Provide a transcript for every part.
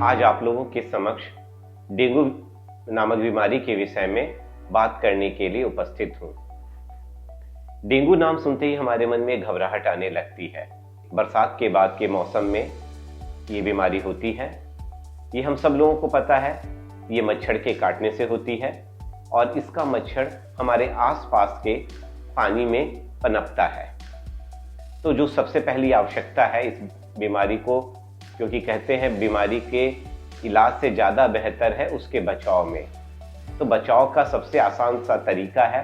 आज आप लोगों के समक्ष डेंगू नामक बीमारी के विषय में बात करने के लिए उपस्थित हूं। डेंगू नाम सुनते ही हमारे मन में घबराहट आने लगती है। बरसात के बाद के मौसम में ये बीमारी होती है। ये हम सब लोगों को पता है। ये मच्छर के काटने से होती है और इसका मच्छर हमारे आसपास के पानी में पनपता है। तो जो सबसे पहली आवश्यकता है इस बीमारी को, क्योंकि कहते हैं बीमारी के इलाज से ज़्यादा बेहतर है उसके बचाव में, तो बचाव का सबसे आसान सा तरीका है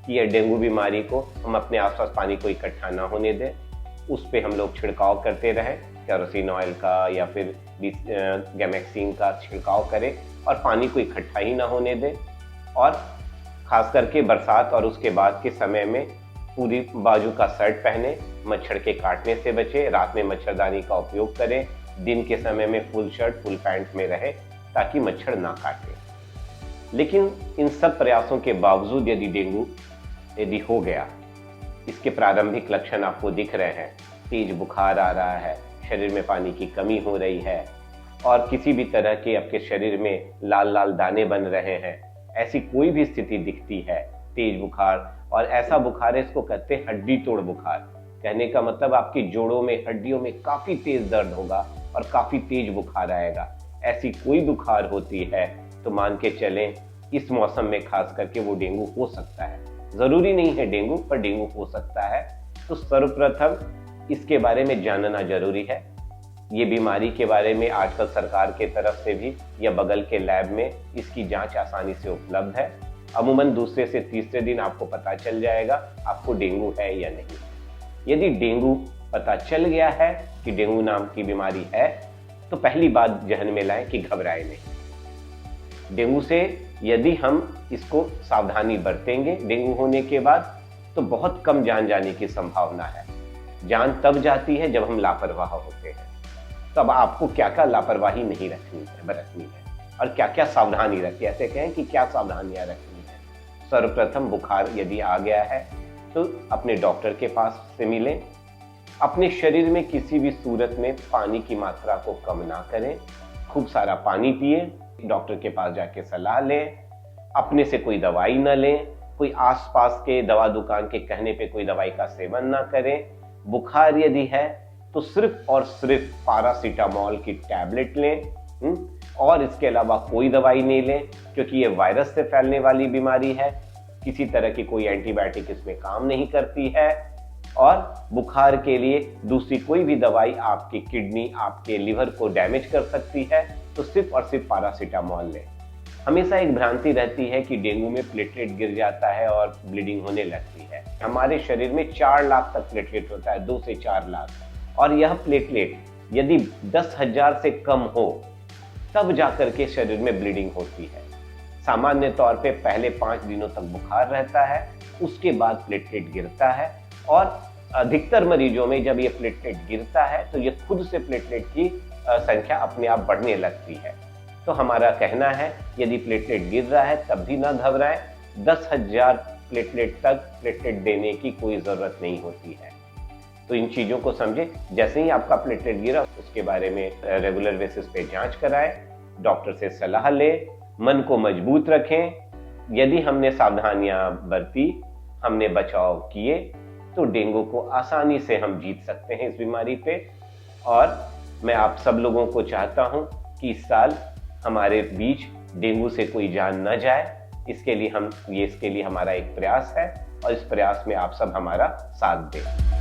कि यह डेंगू बीमारी को हम अपने आसपास पानी को इकट्ठा ना होने दें। उस पे हम लोग छिड़काव करते रहें, केरोसिन ऑयल का या फिर गैमेक्सिन का छिड़काव करें और पानी को इकट्ठा ही ना होने दें। और ख़ास करके बरसात और उसके बाद के समय में पूरी बाजू का शर्ट पहने, मच्छर के काटने से बचे, रात में मच्छरदानी का उपयोग करें, दिन के समय में फुल शर्ट फुल पैंट में रहे ताकि मच्छर ना काटे। लेकिन इन सब प्रयासों के बावजूद यदि हो गया, इसके प्रारंभिक लक्षण आपको दिख रहे हैं, तेज बुखार आ रहा है, शरीर में पानी की कमी हो रही है और किसी भी तरह के आपके शरीर में लाल लाल दाने बन रहे हैं, ऐसी कोई भी स्थिति दिखती है, तेज बुखार, और ऐसा बुखार है इसको कहते हैं हड्डी तोड़ बुखार। कहने का मतलब आपकी जोड़ों में, हड्डियों में काफी तेज दर्द होगा और काफी तेज बुखार आएगा। ऐसी कोई बुखार होती है तो मान के चलें इस मौसम में खास करके वो डेंगू हो सकता है। जरूरी नहीं है डेंगू, पर डेंगू हो सकता है। तो सर्वप्रथम इसके बारे में जानना जरूरी है। ये बीमारी के बारे में आजकल सरकार के तरफ से भी या बगल के लैब में इसकी जांच आसानी से उपलब्ध है। अमूमन दूसरे से तीसरे दिन आपको पता चल जाएगा आपको डेंगू है या नहीं। यदि डेंगू पता चल गया है कि डेंगू नाम की बीमारी है, तो पहली बात जहन में लाएं कि घबराए नहीं। डेंगू से यदि हम इसको सावधानी बरतेंगे डेंगू होने के बाद, तो बहुत कम जान जाने की संभावना है। जान तब जाती है जब हम लापरवाह होते हैं। तब आपको क्या क्या लापरवाही नहीं बरतनी है और क्या क्या सावधानी रखनी है। ऐसे कहें कि क्या सावधानियां रखनी है। सर्वप्रथम बुखार यदि आ गया है तो अपने डॉक्टर के पास से मिलें। अपने शरीर में किसी भी सूरत में पानी की मात्रा को कम ना करें, खूब सारा पानी पिए, डॉक्टर के पास जाके सलाह लें। अपने से कोई दवाई न लें, कोई आसपास के दवा दुकान के कहने पे कोई दवाई का सेवन ना करें। बुखार यदि है तो सिर्फ और सिर्फ पैरासीटामोल की टैबलेट लें और इसके अलावा कोई दवाई नहीं लें, क्योंकि ये वायरस से फैलने वाली बीमारी है। किसी तरह की कोई एंटीबायोटिक इसमें काम नहीं करती है और बुखार के लिए दूसरी कोई भी दवाई आपकी किडनी, आपके लिवर को डैमेज कर सकती है। तो सिर्फ और सिर्फ पैरासीटामोल लें। हमेशा एक भ्रांति रहती है कि डेंगू में प्लेटलेट गिर जाता है और ब्लीडिंग होने लगती है। हमारे शरीर में 4 लाख तक प्लेटलेट होता है, 2 से 4 लाख, और यह प्लेटलेट यदि 10,000 से कम हो तब जाकर के शरीर में ब्लीडिंग होती है। सामान्य तौर पे पहले 5 दिनों तक बुखार रहता है, उसके बाद प्लेटलेट गिरता है और अधिकतर मरीजों में जब ये प्लेटलेट गिरता है तो ये खुद से प्लेटलेट की संख्या अपने आप बढ़ने लगती है। तो हमारा कहना है यदि प्लेटलेट गिर रहा है तब भी ना घबराएं। 10,000 प्लेटलेट तक प्लेटलेट देने की कोई जरूरत नहीं होती है। तो इन चीजों को समझे। जैसे ही आपका प्लेटलेट गिरा उसके बारे में रेगुलर बेसिस पे जांच कराएं, डॉक्टर से सलाह लें, मन को मजबूत रखें। यदि हमने सावधानियां बरती, हमने बचाव किए, तो डेंगू को आसानी से हम जीत सकते हैं इस बीमारी पे। और मैं आप सब लोगों को चाहता हूं कि इस साल हमारे बीच डेंगू से कोई जान न जाए। इसके लिए हमारा एक प्रयास है और इस प्रयास में आप सब हमारा साथ दें।